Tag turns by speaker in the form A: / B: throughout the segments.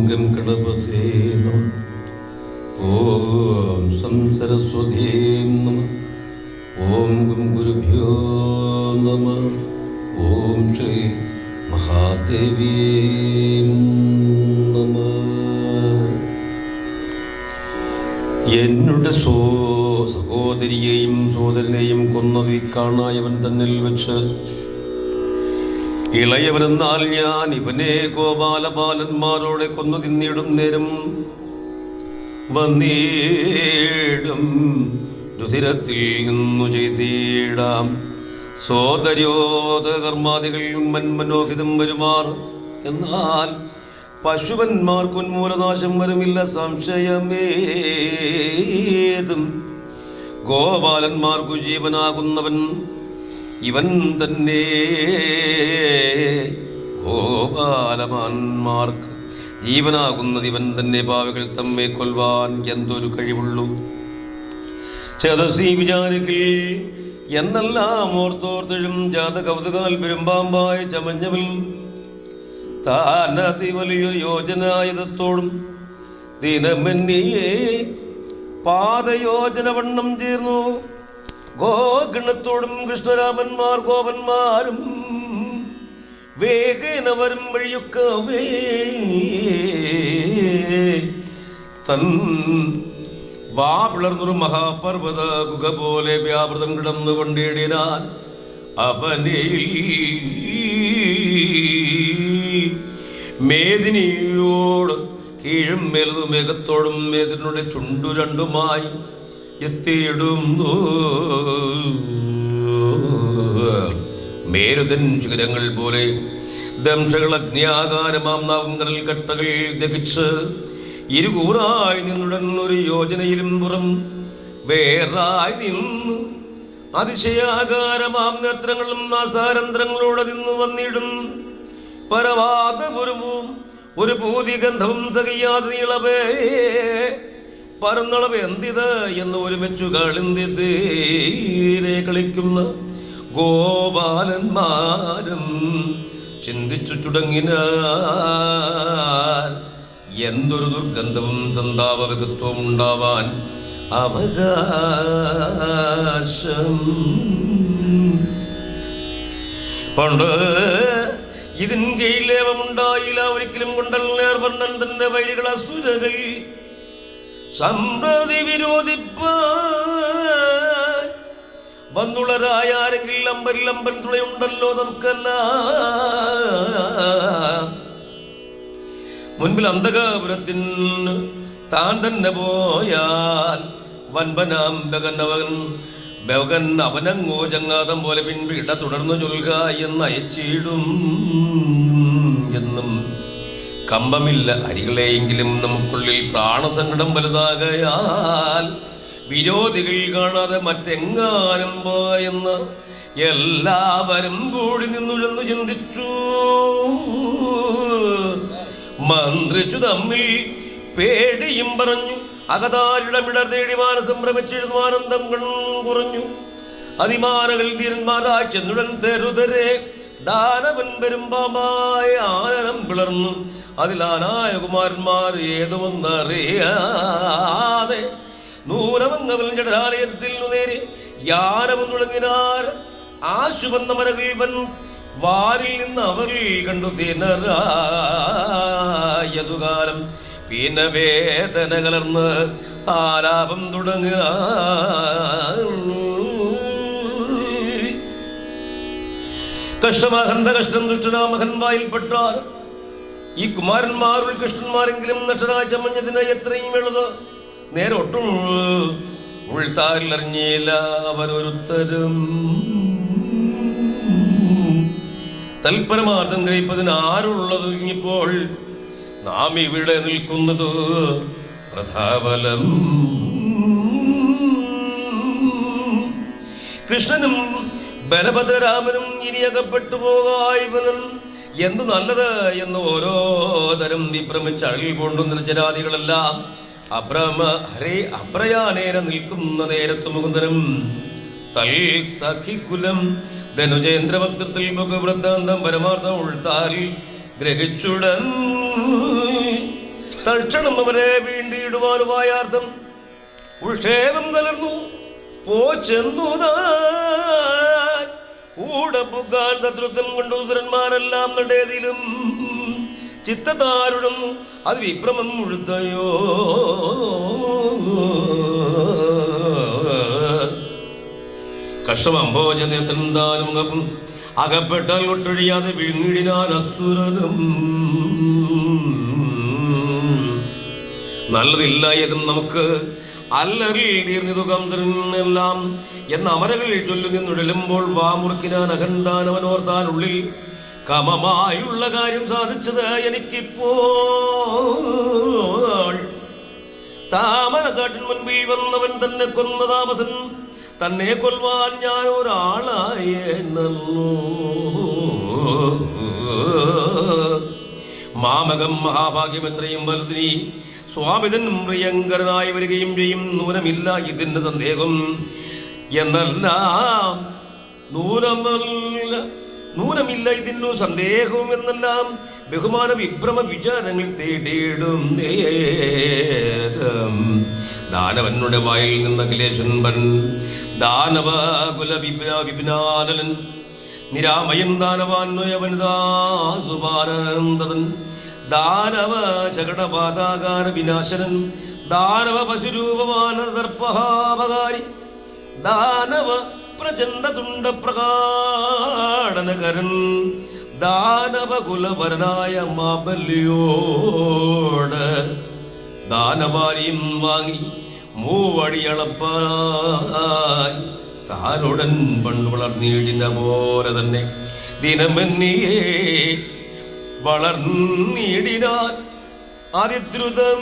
A: Gum ഗണപതേ നമഃ. ഓം some Saraswati നമഃ. ഓം gum ഗുരുഭ്യോ നമഃ. ഓം ശ്രീ മഹാദേവി നമഃ. എന്നുടെ സഹോദരിയെയും സോദരനെയും കൊന്നത് കാണായവൻ തന്നിൽ വെച്ച് ഇളയവനെന്നാൽ ഞാൻ ഇവനെ ഗോപാലപാലന്മാരോടെ കൊന്നു തിന്നിടും നേരം വന്നീടും രുധിരത്തിൽ നിന്നു ചെയ്തിടാം സോദര്യോദ കർമാദികൾ മന്മനോഹിതം വരുമാർ. എന്നാൽ പശുവന്മാർക്കുന്മൂലനാശം വരുമില്ല സംശയമേതും. ഗോപാലന്മാർക്കു ജീവനാകുന്നവൻ ഇവൻ തന്നെ. ഗോപാലന്മാർക്ക് ജീവനാകുന്നത് ഇവൻ തന്നെ. പാവികൾ തമ്മെ കൊൽവാൻ എന്തൊരു കഴിവുള്ളൂ ചേതസി വിചാരിക്കൽ എന്നെല്ലാം ഓർത്തോർത്തഴും ജാത കൗതുകാൽ പെരുമ്പാമ്പായ ചമഞ്ഞവൻ താനതി വലിയൊരു യോജനായുധത്തോടും ദിനമന്യേ പാദയോജന വണ്ണം ചേർന്നു. ഗോഗണത്തോടും കൃഷ്ണരാമന്മാർ ഗോപന്മാരും വേഗേന വരും വഴിയൊക്കവേ തൻ വാ പിളർന്നൊരു മഹാപർവ്വത ഗുഹ പോലെ വ്യാപൃതം കിടന്നു കൊണ്ടിടിനാൻ അവനെ മേദിനിയോട് കീഴും മേലതു മേഘത്തോടും മേദിനുടെ ചുണ്ടു രണ്ടുമായി എത്തിയിടുന്നു. മേരുതൻ ശിഖരങ്ങൾ പോലെ ദംശകൾ അഗ്നിയാകാരമാം നാവുങ്കൽ കട്ടകൾ ദഹിച്ച് ഇരുകൂറായി നിന്നുടൻ ഒരു യോജനയിലും പുറം വേറായി നിന്നു അതിശയാകാരമാം നേത്രങ്ങളും നാസാരന്ധ്രങ്ങളോടെ നിന്നു വന്നിടും. പരവാദപുരവും ഒരു പൂതിഗന്ധവും തകയാതെ നീളവേ പറന്നളവ് എന്തിത് എന്ന് ഒരുമിച്ചു കളിന്തി തീരെ കളിക്കുന്ന ഗോപാലന്മാരും ചിന്തിച്ചു തുടങ്ങിനാൽ എന്തൊരു ദുർഗന്ധവും തന്താവകത്വം ഉണ്ടാവാൻ അവകാശം. പണ്ട് ഇതിൻ കീലേവമുണ്ടായില്ല ഒരിക്കലും കൊണ്ടൽ നേർവർണ്ണൻ തന്റെ വൈരികൾ അസുരകൾ സമ്പ്രതി വിരോധിപ്പാൻ വന്നുള്ളരായാരെങ്കിൽ അമ്പൻ തുണയുണ്ടല്ലോ നമുക്കല്ല. മുൻപിൽ അന്ധകാപുരത്തിന് താൻ തന്നെ പോയാൽ വൻപനാം ബഗൻ അവനങ്ങോ ചങ്ങാതം പോലെ പിൻപിട തുടർന്നു ചൊൽക എന്ന് അയച്ചിടും എന്നും കമ്പമില്ല അരികളെയെങ്കിലും നമുക്കുള്ളിൽ പ്രാണസങ്കടം വലുതാകയാൽ വിരോധികൾ കാണാതെ മറ്റെങ്ങാനും പോയെന്ന് എല്ലാവരും കൂടി നിന്നുഴന്നു ചിന്തിച്ചു. മന്ത്രിച്ചു തമ്മിൽ പേടിയും പറഞ്ഞു അകതാരിടമിടർ തേടി മാനസം ഭ്രമിച്ചിരുന്നു. ആനന്ദം കുറഞ്ഞു അതിമാനകൾ ധീരന്മാരായി ചെന്നുടൻ തെരുതരെ ദാനവൻ പെരുമ്പാമ്പായ ആനനം പിളർന്നു. അതിലാനായ കുമാരന്മാർ ഏതുമെന്നറിയാതെ നൂനമെന്നവൻ ജഡാലയത്തിൽ നേരി യാനവും തുടങ്ങിനാർ. ആശുവന്ന മരവീപൻ വാരിൽ നിന്ന് അവർ കണ്ടു ദിനരായതുകാലം പിന്നെ വേദന കലർന്ന് ആലാപം തുടങ്ങുക. കഷ്ടമഹന്ത കഷ്ടം ദുഷ്ടനാമഹൻ വായിൽപ്പെട്ടാർ. ഈ കുമാരന്മാരുൾ കൃഷ്ണന്മാരെങ്കിലും നഷ്ടനായ ചമഞ്ഞതിന് എത്രയും എഴുത് നേരൊട്ടും ഉൾത്താരിലറിഞ്ഞില്ല അവരൊരുത്തരും. തൽപരമാർത്ഥം ഗ്രഹിപ്പതിന് ആരുള്ളത് ഇങ്ങിപ്പോൾ നാം ഇവിടെ നിൽക്കുന്നത് പ്രഥാബലം. കൃഷ്ണനും ബലഭദ്രരാമനും ഇനി അകപ്പെട്ടു പോകായവനും എന്തു നല്ലത് എന്ന് ഓരോ തരം വിഭ്രമിച്ച് അഴിൽ കൊണ്ടു നിർജരാദികളെല്ലാം അപ്രയാനേന നിൽക്കുന്ന നേരത്ത് മുകുന്ദനും തൽ സഖികുലം ധനുജേന്ദ്രഭക്തത്തിൽ മുഖവൃത്താന്തം പരമാർത്ഥം ഉൾത്താൽ ഗ്രഹിച്ചുടൻ തൽക്ഷണം അവരെ വീണ്ടിടുവാനുമായാർത്ഥം ഉൾക്ഷേപം കലർന്നു പോച്ചെന്നു കൂടെ പുകാൻ തത്വത്വം കൊണ്ട് ഉദരന്മാരെല്ലാം നടേതിലും ചിത്തതാരുടം അത് വിഭ്രമം മുഴുത്തയോ കഷ്ടമംഭോജനേത്രന്താലും അകപ്പെട്ടാൽ ഒട്ടൊഴിയാതെ വിഴുങ്ങിടിനാൻ അസുരനും നല്ലതില്ല ഏതും നമുക്ക് അല്ലറിൽ തീർന്നിതുകംഎല്ലാം എന്ന അമരകളിൽ ചൊല്ലു നിന്നുഴലുമ്പോൾ വാമുറുക്കിനാൻ അഖണ്ഡാനവനോർത്താനുള്ളിൽ കമമായുള്ള കാര്യം സാധിച്ചത് എനിക്കിപ്പോൾ താമരക്കാട്ടിൻ മുൻപിൽ വന്നവൻ തന്നെ കൊന്ന താമസൻ തന്നെ കൊല്ലുവാൻ ഞാൻ ഒരാളായെന്നു മാമകം മഹാഭാഗ്യം എത്രയും വലുതിനി സ്വാമിതൻ പ്രിയങ്കരനായി വരികയും ചെയ്യും. നൂനമില്ല ഇതിന് സന്ദേഹം എന്നെല്ലാം നൂനമില്ല ഇതിനു സന്ദേഹവും എന്നെല്ലാം ബഹുമാന വിഭ്രമ വിചാരങ്ങൾ തേടിയിടും നേരം ദാനവനുടെ വായിൽ നിന്ന ക്ലേശൻപൻ ദാനവ കുല വിപിനാനലൻ നിരാമയൻ ദാനവാന്വയവനിതാസുപാനന്ദൻ ദാനവ ശകടപാതാകാര വിനാശനൻ ദാനവ പശുരൂപമാന ദർപ്പഹാപകാരി ദാനവ പ്രചണ്ഡ തുണ്ട പ്രകാടനകരൻ ദാനവ കുലവരനായ മാബല്യോട് ദാനവാരിയും വാങ്ങി മൂവടിയളപ്പായി താനുടൻ പണ്ട് വളർന്നിടിന പോലെ തന്നെ ദിനമെന്നിയേ വളർന്നിടിനാൻ അതിദ്രുതം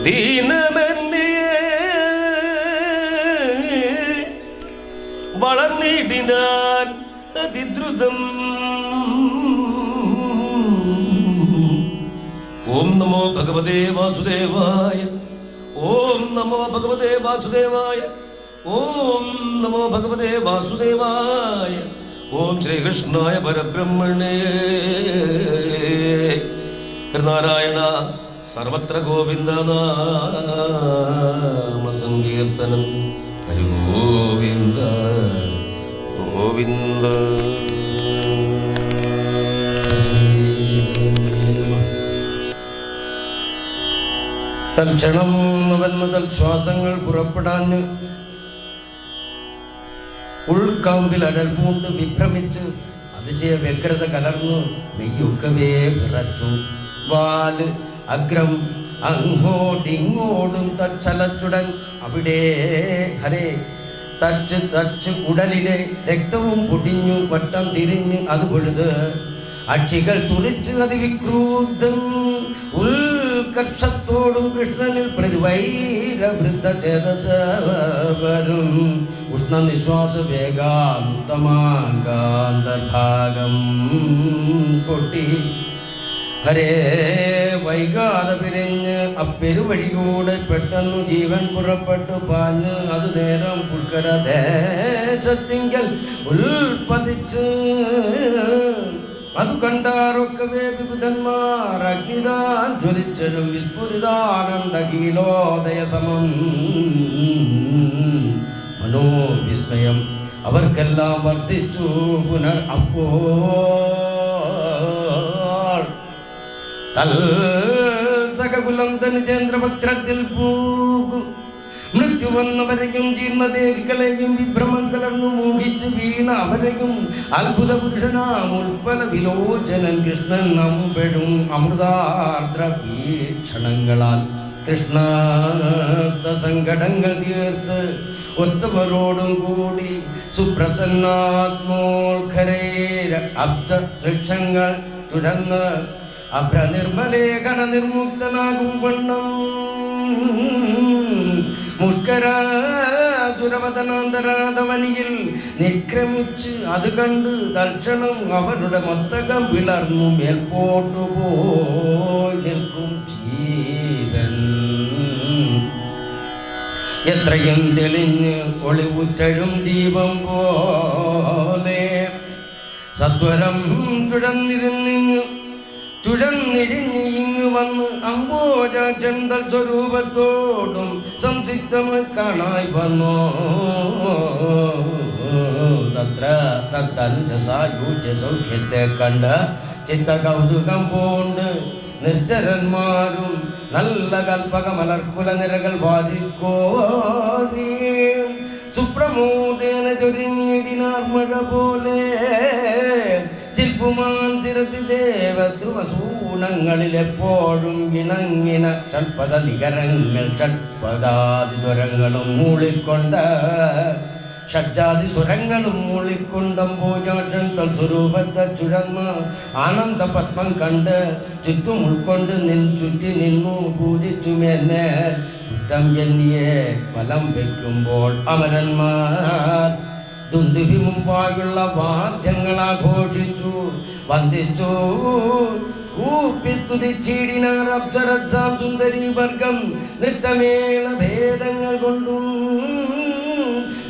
A: ദീനമെന്നിയേ വളർന്നിടിനാൻ അതിദ്രുതം. ഓം നമോ ഭഗവതേ വാസുദേവായ. ഓം നമോ ഭഗവതേ വാസുദേവായ. ഓം നമോ ഭഗവതേ വാസുദേവായ. ഓം ശ്രീകൃഷ്ണായ പരബ്രഹ്മണേ. ഹൃനാരായണ സർവത്ര ഗോവിന്ദ നാമ സങ്കീർത്തനം. ഹരി ഗോവിന്ദ ഗോവിന്ദ.
B: തൽക്ഷണം മുതൽ ശ്വാസങ്ങൾ പുറപ്പെടാഞ്ഞ് ഉൾക്കാമ്പിൽ അടൽ പൂണ്ട് വിഭ്രമിച്ച് അതിശയ വ്യഗ്രത കലർന്നു മെയ്യൊക്കവേ വിറച്ചു. വാല് അഗ്രം അങ്ങോട്ടിങ്ങോടും തച്ചലച്ചുടൻ അവിടെ ഹരേ തച്ച് തച്ച് ഉടലിലെ രക്തവും പൊടിഞ്ഞു വട്ടം തിരിഞ്ഞ് അത് പൊഴുത് അക്ഷികൾ തുറിച്ച് അതിവിക്രൂദ്ധം ഉൽക്കർഷത്തോടും കൃഷ്ണനിൽ പ്രതിവൈരവൃദ്ധ ചേതസവരും ഉഷ്ണനിശ്വാസ വേഗാന്തമാകാന്തർഭാഗം പൊട്ടി ഹരേ വൈകാതെ പിരിഞ്ഞ് അപ്പെരുവഴിയോടെ പെട്ടെന്നു ജീവൻ പുറപ്പെട്ടു പാഞ്ഞ് അത് നേരം പുൽക്കര ദേശത്തിങ്കൽ ഉൽപ്പതിച്ച് അത് കണ്ടാറൊക്കവേ വിബുധന്മാർ അഗ്നിതാൻ ജ്വലിച്ചൊരു വിസ്ഫുരിതാനന്ദഗീലോദയ സമം മനോവിസ്മയം അവർക്കെല്ലാം വർദ്ധിച്ചു പുനർ. അപ്പോൾ തൽസകുലം ധനുചേന്ദ്രഭദ്രത്തിൽ പൂകു മൃത്യു വന്നവരെയും ജീർണദേഹികളെയും വിഭ്രമം കലർന്നു മൂടിച്ചു വീണ അവരെയും അത്ഭുത പുരുഷനാം ഉൽപ്പല വിലോചനൻ കൃഷ്ണൻ നമ്പെടും അമൃതാർദ്ര വീക്ഷണങ്ങളാൽ കൃഷ്ണാർത്ഥ സങ്കടങ്ങൾ തീർത്ത് ഒത്തവരോടും കൂടി സുപ്രസന്നാത്മോൽഖരേര അബ്ദ വൃക്ഷങ്ങൾ തുരന്ന് അഭ്രനിർമ്മലേഖന നിർമുക്തനാകും വണ്ണം മുഷ്കരാസുരവതനാന്തരാധവനിയിൽ നിഷ്ക്രമിച്ച് അത് കണ്ട് തൽക്ഷണം അവരുടെ മത്തകം വിളർന്നു മേൽപോട്ടു പോയി നിൽക്കും ജീവൻ. എത്രയും തെളിഞ്ഞ് ഒളിവുറ്റഴും ദീപം പോലെ സത്വരം ചുഴന്നിരിഞ്ഞിങ്ങു വന്ന് അംബോജാക്ഷന്തൽ സ്വരൂപത്തോടും സംസിക്തമായി കാണായി വന്നോ. തത്ര തത്തനുജസായൂജ സൗഖ്യത്തെ കണ്ട ചിത്ത കൗതുകം പൂണ്ട് നിർജ്ജരന്മാരും നല്ല കൽപ്പകമലർക്കുല നിരകൾ വാരിക്കോരി സുപ്രമോദേന ചൊരിഞ്ഞിടിനാർ മഴ പോലെ ചിൽപ്പുമാൻ ചിരസി ദേവദ്രുവസൂനങ്ങളിൽ എപ്പോഴും ഇണങ്ങിന ഷഡ്പദ നികരങ്ങൾ ഷഡ്പദാതിദ്വരങ്ങളും മൂളിക്കൊണ്ട ഷഡ്ജാതി സ്വരങ്ങളും മൂളിക്കൊണ്ടംബോജാക്ഷൻ തൽസ്വരൂപത്തെ ചുഴന്ന ആനന്ദ പത്മം കണ്ട് ചുറ്റും ഉൾക്കൊണ്ട് ചുറ്റി നിന്നു പൂജിച്ചു മേന്മേൽ കുറ്റം എന്നിയെ വലം വയ്ക്കുമ്പോൾ അമരന്മാർ ദുന്ദുഭി മുമ്പായുള്ള വാദ്യങ്ങൾ ആഘോഷിച്ചു വന്ദിച്ചു കൂപ്പിസ്തുതിച്ചിടിനാർ അപ്സരസാം സുന്ദരീ വർഗം നൃത്തമേള ഭേദങ്ങൾ കൊണ്ടും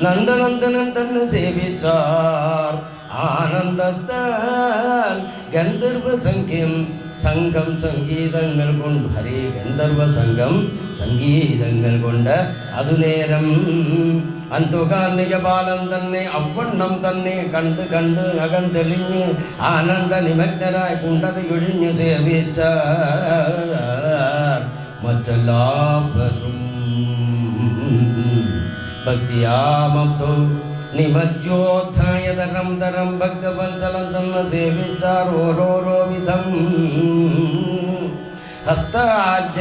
B: നന്ദനന്ദനൻ തന്നെ സേവിച്ചാർ ആനന്ദത്താൽ ഗന്ധർവ സംഘം സംഗീതങ്ങൾ കൊണ്ട് ഹരേ ഗന്ധർവ സംഘം സംഗീതങ്ങൾ കൊണ്ട് അതുനേരം അന്തുകാന്തികപാലം തന്നെ അവണ്ണം തന്നെ കണ്ട് കണ്ട് അകം തെളിഞ്ഞ് ആനന്ദ നിമഗ്നരായി കുണ്ടതയൊഴിഞ്ഞു സേവിച്ച മറ്റെല്ലാവരും ഭക്തിയാമബ്ദോ നിമജ്ജോദ്ധായതരം തരം ഭക്തവത്സലം തന്നെ സേവിച്ചാർ ഓരോരോ വിധം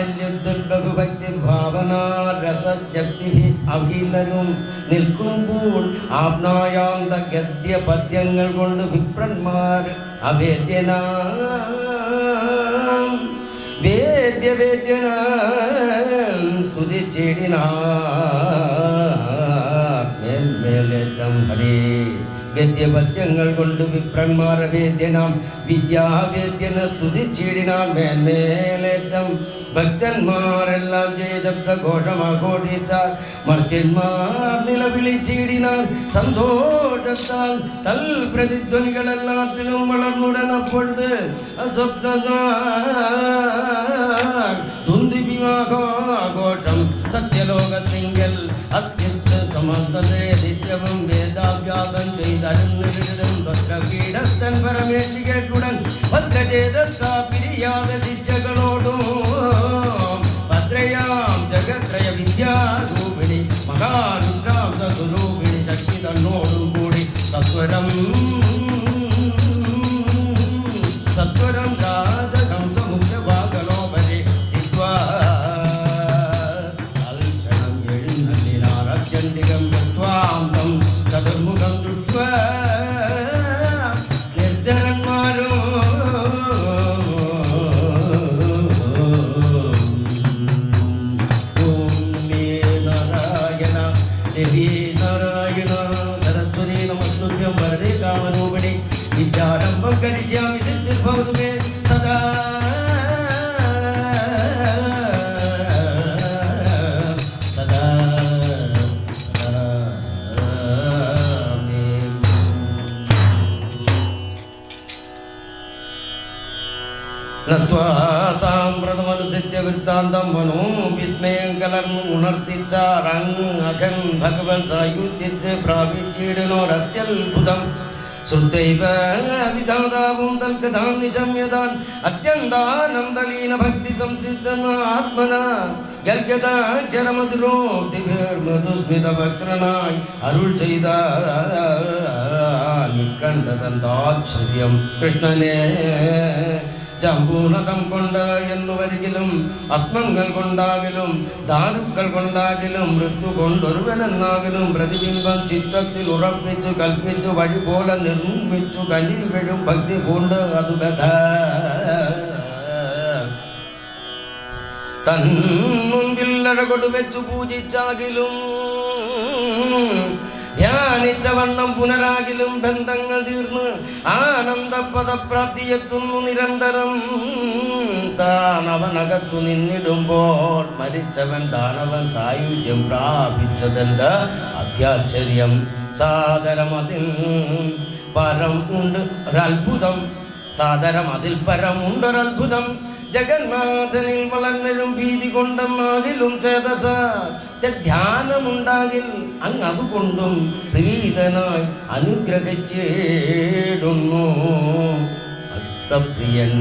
B: ഹസ്താജല്യുദ്ഭക്തി ഭാവന രസജപ്തി അഖിലരും നിൽക്കുമ്പോൾ ആപ്നായാന്ത ഗദ്യ പദ്യങ്ങൾ കൊണ്ട് വിപ്രന്മാർ വേദ്യനാം സ്തുതിച്ചിടിനാർ മേൽമേലേറ്റം ഹരേ ഗദ്യപദ്യങ്ങൾ കൊണ്ട് വിപ്രന്മാർ വേദ്യനാം വിദ്യാവേദ്യന സ്തുതിച്ചിടിനാർ മേൽമേലേറ്റം ഭക്തന്മാരെല്ലാം ജയശബ്ദ ഘോഷമാഘോഷിച്ചാൽ മർത്യന്മാർ നിലവിളിച്ചിടിനാർ സന്തോഷത്താൽ തൽ പ്രതിധ്വനികളെല്ലാത്തിലും വളർന്നുടനപ്പോഴത് ദുന്ദിവിവാഘോഷം സത്യലോകത്തിങ്കൽ നിത്യവും വേദാഭ്യാസം ചെയ്തരുന്നിടും തൊക്കീടസ്ഥൻ പരമേറ്റി കേട്ടുടൻ ഭദ്രചേതസാപിരിയാതെ ദിജ്ജകളോടും ഭദ്രയാം ജഗത്രയ വിദ്യാരൂപിണി മഹാരുദ്രാംസ സ്വരൂപിണി ശക്തി തന്നോടും കൂടി സത്വരം രാജഹംസ മുഖ്യഭാഗലോപരി ജിത്വാ ചതുർമുഖം ദൃഷ്ട്വാ നിർജ്ജനന്മാരോ നാരായണ ദേവി നാരായണ സരസ്വതി നമസ്തുഭ്യം വരദേ കാമരൂപിണി വിദ്യാരംഭം കരിഷ്യാമി സിദ്ധിർഭവതു മേ സദാ സാമ്പ്രതമനുസൃത്യ വൃത്താന്തം മനോവിസ്മയം കലർന്നു ഉണർത്തിച്ചാർ അങ്ങ് അഖൻ ഭഗവത് സായുധ്യത്തെ പ്രാപിച്ചിടുന്നോരത്യത്ഭുതം ശ്രുതൈവ വിധാതാവും തൽക്കഥാം നിശമ്യതാൻ അത്യന്താനന്ദലീന ഭക്തി സംസിദ്ധന ആത്മന ഗൽഗദാക്ഷരമധുരോക്തിഭിർമൃദുസ്മിത ഭക്തനായി അരുൾ ചെയ്ത നിക്കണ്ഠതന്താശ്ചര്യം കൃഷ്ണനെ ജമ്പൂനകം കൊണ്ട് എന്നുവരികിലും അസ്മങ്ങൾ കൊണ്ടാകിലും ദാരുക്കൾ കൊണ്ടാകിലും മൃത്യു കൊണ്ടൊരുവനെന്നാകിലും പ്രതിബിംബം ചിത്തത്തിൽ ഉറപ്പിച്ചു കൽപ്പിച്ചു വഴി പോലെ നിർമ്മിച്ചു കനിൽ വീഴും ഭക്തി കൊണ്ട് അത് ബധ തൻ മുൻപിൽ അഴകൊടു വെച്ചു പൂജിച്ചാകിലും ധ്യാനിച്ച വണ്ണം പുനരാകിലും ബന്ധങ്ങൾ തീർന്ന് ആനന്ദപദപ്രാപ്തിയെത്തുന്നു നിരന്തരം. താനവനകത്തു നിന്നിടുമ്പോൾ മരിച്ചവൻ താനവൻ സായുജ്യം പ്രാപിച്ചതെന്ത് അത്യാശ്ചര്യം. സാദരമതിൽ പരം ഉണ്ട് ഒരത്ഭുതം, സാദരം അതിൽ പരം ഉണ്ടൊരത്ഭുതം. ജഗന്നാഥനിൽ വളർന്നലും ഭീതി കൊണ്ടെന്നാകിലും ചേതസ ധ്യാനമുണ്ടാകിൽ അങ്ങ് അതുകൊണ്ടും പ്രീതനായി അനുഗ്രഹിച്ചിടുന്നു ഭക്തപ്രിയൻ.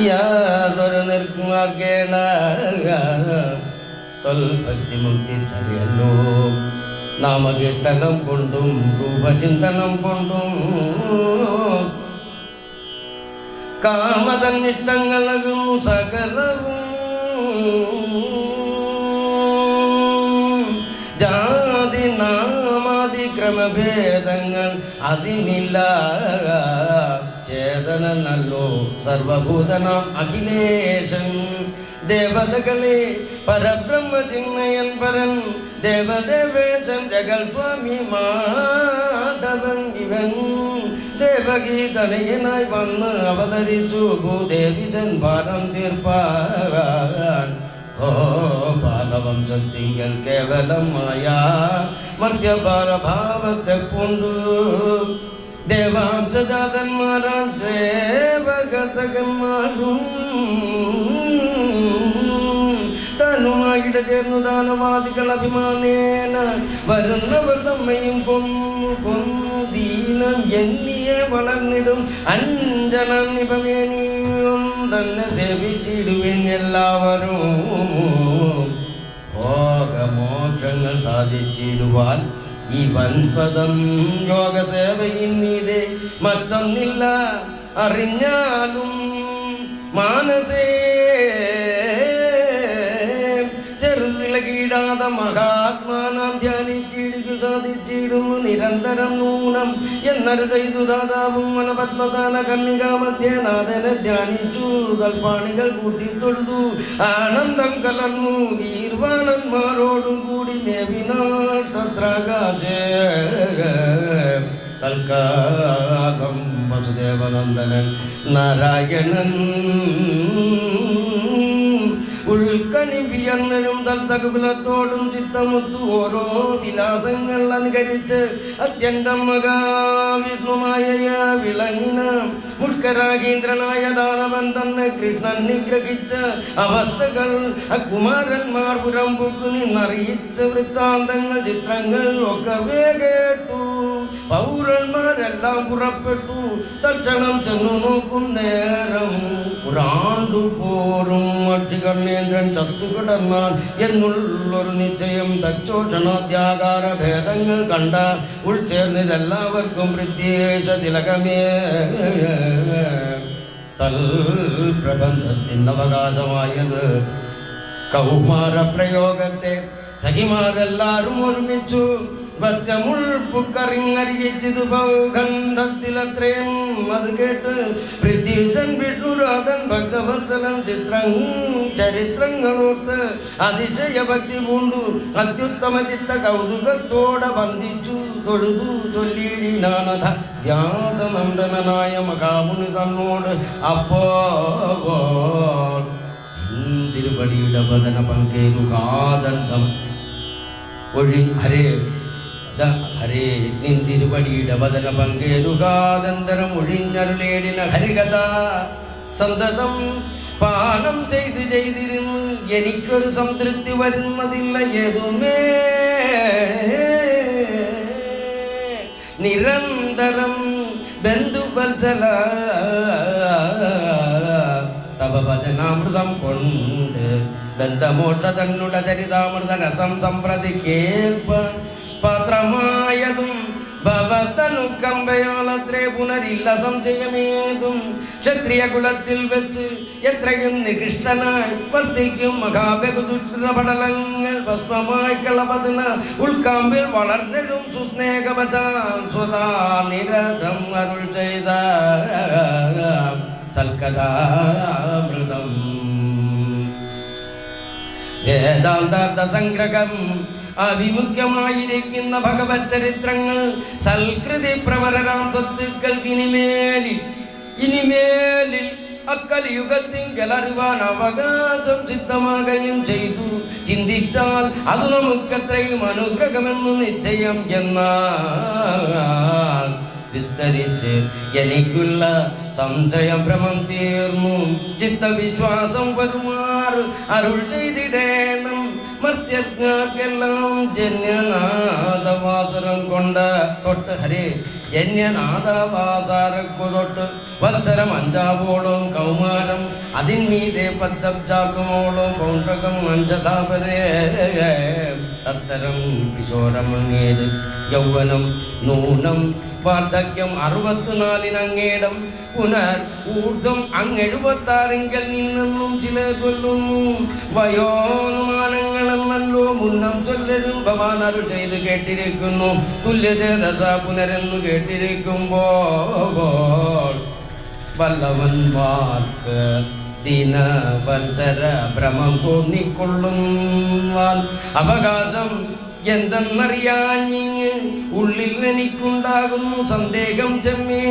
B: യാതൊരു നിർമാർഗേണ തൊൽഭക്തിമുക്തി തരയല്ലോ, നാമകീർത്തനം കൊണ്ടും രൂപചിന്തനം കൊണ്ടും കാമതന്നിഷ്ടങ്ങളകുന്നു സകലവും. ജാതി നാമാതി ക്രമഭേദങ്ങൾ അതിനില്ല, ചേതനല്ലോ സർവഭൂതനാം അഖിലേശൻ. ദേവതകളെ പരബ്രഹ്മചിന്മയൻ പരൻ, ദേവദേവേശൻ ജഗൽ സ്വാമി മാധവൻ ഇവൻ. ദേവകീ തനയനായി വന്ന് അവതരിച്ചു ഭൂദേവിതൻ ഭാരം തീർപ്പാൻ. ഓ ബാലവംശത്തിങ്കൽ കേവലമായ മർത്യബാലഭാവത്തെ പൂണ്ടു ദേവാംശജാതന്മാരാം സേവകസകന്മാരും താനുമായിട ചേർന്നു ദാനവാദികൾ അഭിമാനേന വരുന്നവർ നമ്മയും കൊന്നു കൊന്നു ദീനം എന്നിയെ വളർന്നിടും അഞ്ജനം നിപമേനിയും തന്നെ സേവിച്ചിടുവിൻ എല്ലാവരും. ഭോഗമോക്ഷങ്ങൾ സാധിച്ചിടുവാൻ ഈ വൻപദം യോഗസേവയിൽ നീതേ മറ്റൊന്നില്ല അറിഞ്ഞാലും മാനസേ ചെറുതിളകിടാതെ മഹാത്മാനാം ധ്യാനിച്ചിടുക സാധിച്ചിടുന്നു നിരന്തരം നൂനം എന്നൊരു കൈതു ദാതാവും മനപത്മദാന കന്യകാമധ്യനാഥനെ ധ്യാനിച്ചു കൽപ്പാണികൾ കൂട്ടിത്തൊഴുതു ആനന്ദം കലർന്നു ഗീർവാണന്മാരോടും കൂടി മേവിനാട്ടത്രാകാശേ തൽക്കാലം വസുദേവനന്ദനൻ നാരായണൻ ഉൾക്കണി വിയർന്നലും തൽതകുലത്തോടും ചിത്തമുത്തു ഓരോ വിലാസങ്ങൾ അനുകരിച്ച് അത്യന്തം മഹാവിഷ്ണുമായ വിളങ്ങിന മുഷ്കരാകേന്ദ്രനായ ദാനവൻ തന്നെ കൃഷ്ണൻ നിഗ്രഹിച്ച അവസ്ഥകൾ കുമാരന്മാർ പുരം പൊക്കു നിന്നറിയിച്ച വൃത്താന്തങ്ങൾ ചിത്രങ്ങൾ ഒക്കെ കേട്ടു. പൗരന്മാരെല്ലാം പുറപ്പെട്ടു. തക്ഷണം ചെന്നു നോക്കും നേരം ഒരാണ്ടു പോരും അക്ഷികർണേന്ദ്രൻ ചത്തുകിടന്നാൽ എന്നുള്ളൊരു നിശ്ചയം. തച്ചോഷണോദ്യാകാര ഭേദങ്ങൾ കണ്ട ഉൾച്ചേർന്നിതെല്ലാവർക്കും പ്രത്യേക തിലകമേ. തൽ പ്രബന്ധത്തിന് അവകാശമായത് കൗമാര പ്രയോഗത്തെ സഖിമാരെല്ലാരും ഒരുമിച്ചു വച്ചമുൾപ്പുക്കറിങ്ങരിയിച്ചതു ഭൗഖണ്ഡത്തിലത്രയും. അത് കേട്ട് പൃഥ്വീശൻ വിഷ്ണുരാധൻ ഭക്തവത്സലൻ ചരിത്രങ്ങളോർത്ത് അതിശയഭക്തി പൂണ്ടു അത്യുത്തമ ചിത്ത കൗതുകത്തോടെ വന്ദിച്ചു തൊഴുതു ചൊല്ലിടിനാനഥ വ്യാസനന്ദനായ മഹാമുനി തന്നോട്. അപ്പോൾ തിരുപടിയുടെ വദന പങ്കേരുകാദന്തം ഹരേ ഹരേ നിന്തിരുപടിയുടെ വദന പങ്കേരുകാദന്തരം ഒഴിഞ്ഞരുളേടിന ഹരികഥ സന്തതം പാനം ചെയ്തിരുന്നു എനിക്കൊരു സംതൃപ്തി വരുന്നതില്ല ഏതുമേ. നിരന്തരം ബന്ധുവത്സല തവ ഭജനാമൃതം കൊണ്ട് ബന്ധമോക്ഷ തന്നുട ചരിതാമൃത രസം സമ്പ്രതി കേൾപ്പ പാത്രമായതും ഭവതനുകമ്പയാലത്രേ പുനരില്ല സംശയമേതും. ക്ഷത്രിയ കുലത്തിൽ വെച്ച് എത്രയും നികൃഷ്ടനായി വർത്തിക്കും മഹാബഹുദുഷ്കൃത പടലങ്ങൾ ഭസ്മമായി കളപതിന ഉൾക്കാമ്പിൽ വളർന്നിടും സുസ്നേഹവചാൻ സ്വതാ നിരതം അരുൾ ചെയ്ത സൽക്കഥാമൃതം. വേദാന്താർത്ഥ സംഗ്രഹം അഭിമുഖ്യമായിരിക്കുന്ന ഭഗവത് ചരിത്രങ്ങൾ സൽകൃതി പ്രവരരാം സ്വത്തുക്കൾക്ക് ഇനിമേലിൽ അക്കലിയുഗത്തിങ്കൽ അറിവാൻ അവകാശം സിദ്ധമാകുകയും ചെയ്തു. ചിന്തിച്ചാൽ അത് നമുക്കത്രയും അനുഗ്രഹമെന്ന് നിശ്ചയം. എന്നാൽ വിസ്തരിച്ച് എനിക്കുള്ള സംശയം ഭ്രമം തീർന്നു. ചിത്തവിശ്വാസം വരുമാർ അരുൾ ചെയ്തിടേണം. മർത്യജ്ഞർക്കെല്ലാം ജന്യനാദവാസരം കൊണ്ട് തൊട്ട് ഹരേ ജന്യനാദവാസാരക്കു തൊട്ട് വത്സരം 5 കൗമാരം അതിന്മീതെ 10 പൗണ്ഡകം 5 അത്തരം കിശോരമങ്ങേത് യൗവനം നൂനം വാർദ്ധക്യം 64 പുനർ ഊർദ്ധം 76 നിന്നെന്നും ചില കൊല്ലുന്നു. വയോനുമാനങ്ങളെന്നല്ലോ മുന്നം ചൊല്ലലും ഭവാൻ അരുൾ ചെയ്ത് കേട്ടിരിക്കുന്നു. തുല്യചേതസ പുനരെന്നു കേട്ടിരിക്കുമ്പോൾ വല്ലവൻ വാർക്ക് ദിനവത്സര ഭ്രമം തോന്നിക്കൊള്ളുവാൻ അവകാശം എന്തെന്നറിയാഞ്ഞിങ് ഉള്ളിൽ എനിക്കുണ്ടാകുന്നു സന്ദേഹം. ചെമ്മേ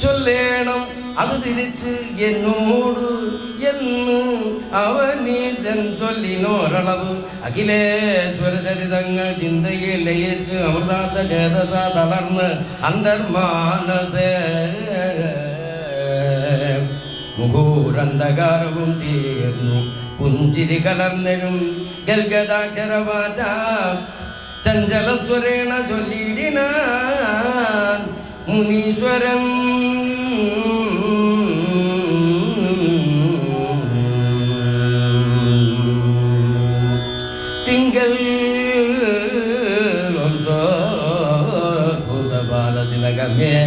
B: ചൊല്ലേണം അത് തിരിച്ച് എന്നോട് എന്ന് അവനീജൻ ചൊല്ലിനോരളവ്. അഖിലേശ്വര ചരിതങ്ങൾ ചിന്തയിൽ ലയിച്ച് അമൃതാർത്ഥ ചേതസ തളർന്ന് അന്തർമാനസേ മുഖൂരന്ധകാരവും തീർന്നു. പുഞ്ചിരി കലർന്നരും ഗൽഗദാക്ഷരവാച ചഞ്ചലസ്വരേണ ചൊല്ലിടിനാൻ മുനീശ്വരം. തിങ്കൾ ഭൂതബാലതിലകമേ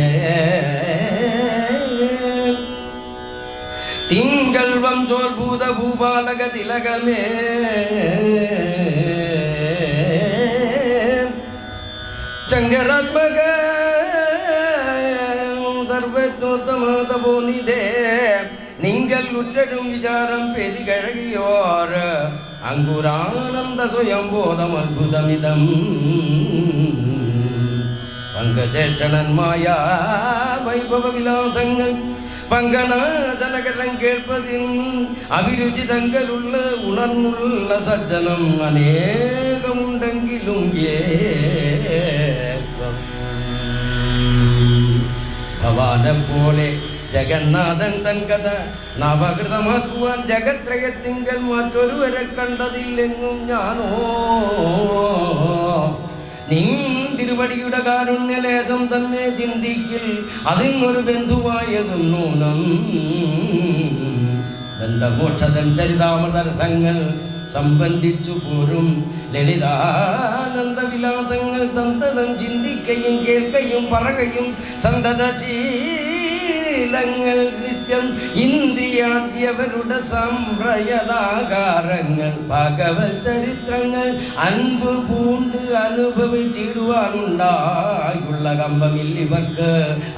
B: തിങ്കൾ വംശോത്ഭൂത ഭൂപാലക തിലകമേ ശങ്കരാത്മക സർവജ്ഞോത്തമതപോനിധേ നിങ്ങൾ ഉറ്റടും വിചാരം പെരുകഴകിയോർ അങ്കുരാനന്ദ സ്വയംബോധം അത്ഭുതമിതം. പങ്കജക്ഷണന്മായ വൈഭവ വിലാസങ്ങൾ പങ്കനാശനകരം കേൾപ്പതിൻ അഭിരുചിതങ്ങളുള്ള ഉണർന്നുള്ള സജ്ജനം അനേകമുണ്ടെങ്കിലും ഭവാനെ പോലെ ജഗന്നാഥൻ തൻ കഥ നവകൃതമാക്കുവാൻ ജഗത്രയത്തിങ്കൽ മറ്റൊരുവരെ കണ്ടതില്ലെങ്ങും ഞാനോ. തിരുവടിയുടെ കാരുണ്യലേശം തന്നെ ചിന്തിക്കിൽ അതിനൊരു ബന്ധുവായതും നൂനം. ബന്ധമോക്ഷതൻ ചരിതാമൃതരസങ്ങൾ സംബന്ധിച്ചു പോരും ലളിതാനന്ദ വിലാസങ്ങൾ സന്തതം ചിന്തിക്കയും കേൾക്കയും പറയുകയും സന്തതശീലങ്ങൾ നിത്യം ഇന്ദ്രിയാദ്യവരുടെ സംപ്രയതാകാരങ്ങൾ ഭഗവത് ചരിത്രങ്ങൾ അൻപ് പൂണ്ട് അനുഭവിച്ചിടുവാനുണ്ടായുള്ള കമ്പമിൽ ഇവർക്ക്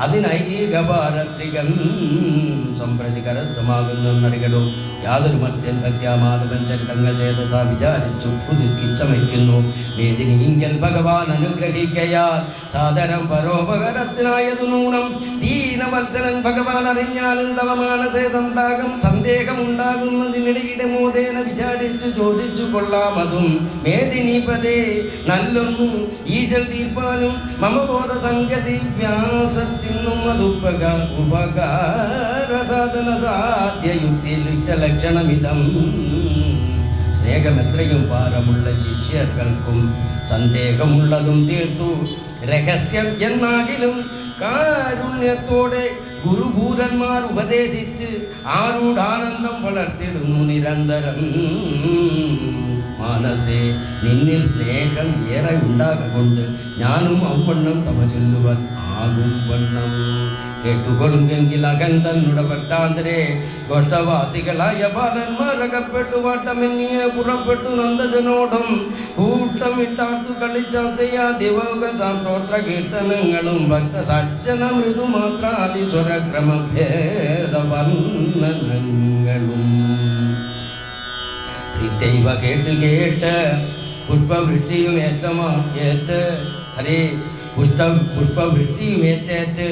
B: അതിനൈതിക പാരത്രികം സംപ്രതി കരസ്ഥമാകുന്നറികടോ. യാതൊരു മർത്യൻ ഭക്യാമാധവൻ ചരിതങ്ങൾ ചേതസ വിചാരിച്ചു പുതുക്കി ചമയ്ക്കുന്നു. വേദിനിങ്കൽ ഭഗവാൻ അനുഗ്രഹിക്കയാൽ സാദരം പരോപകരത്തിനായതു നൂനം. ദീനവത്സരൻ ഭഗവാൻ അറിഞ്ഞാലും തവ മാനസേ സന്ദേഹമുണ്ടാകുന്നതിനിടയുടെ മോദേന വിചാരിച്ചു ചോദിച്ചു കൊള്ളാമതും. മേദിനീപതേ നല്ലൊന്നു ഈശൽ തീർപ്പാനും മമബോധ സംഗതി വ്യാസത്തിനും ഉപകാര സാധന സാധ്യയുക്തി ലക്ഷണമിതം. സ്നേഹമെത്രയും ഭാരമുള്ള ശിഷ്യർക്കും സന്ദേഹമുള്ളതും തീർത്തു രഹസ്യം എന്നാകിലും കാരുണ്യത്തോടെ ഗുരുഭൂതന്മാർ ഉപദേശിച്ച് ആരൂഢാനന്ദം വളർത്തിടുന്നു നിരന്തരം. മാനസേ നിന്നിൽ സ്നേഹം ഏറെ ഉണ്ടാകൊണ്ട് ഞാനും ഔവണ്ണം തവ ചൊല്ലുവാൻ ആകും വണ്ണം. കേട്ടുകൊള്ളുമെങ്കിൽ അകന്തന്നുടെ ഭക്താന്തരെ ഗോഷ്ടവാസികളായ ബാലന്മാരകപ്പെട്ടു വാട്ടമെന്നിയെ പുറപ്പെട്ടു നന്ദജനോടും കൂട്ടമിട്ടാർത്തു കളിച്ചാത്തയാ ദിവോക സാന്തോത്ര കീർത്തനങ്ങളും ഭക്ത സജ്ജന മൃദുമാത്രാദി സ്വരക്രമഭേദവർണ്ണനങ്ങളും ദൈവ കേട്ട് കേട്ട് പുഷ്പവൃഷ്ടിയും ഏറ്റ് ഹരേ പുഷ്പവൃഷ്ടിയും ഏറ്റേറ്റ്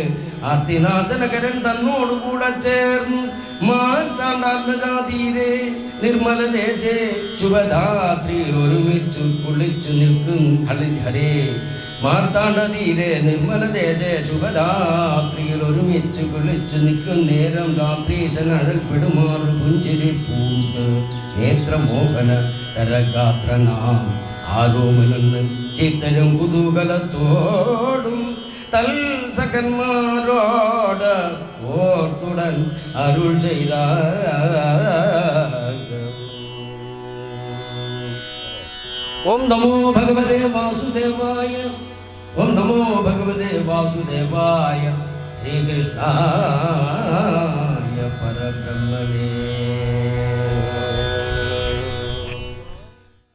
B: ആർത്തിനാശനകരൻ തന്നോടുകൂടെ ചേർന്നു മാർത്താണ്ഡാത്മജാതീരെ നിർമ്മല ദേശേ ശുഭധാത്രിയിൽ ഒരുമിച്ചു കുളിച്ചു നിൽക്കും ഹരേ. മാർത്താണ്ഡതീരെ നിർമ്മല ദേശേ ശുഭരാത്രിയിൽ ഒരുമിച്ച് കുളിച്ചു നിൽക്കും നേരം രാത്രീശൻ അഴൽപ്പെടുമാറ് പുഞ്ചിരി പൂണ്ട് നേത്രമോഹന തരഗാത്രനാം ആരോമനെന്ന് ചിത്തരും കുതൂഹലത്തോടും തൽസകന്മാരോട് ഓർത്തുടൻ അരുൾ ചെയ്ത ഓം നമോ ഭഗവതേ വാസുദേവായ. ഓം നമോ ഭഗവതേ വാസുദേവായ. ശ്രീകൃഷ്ണായ പരബ്രഹ്മണേ.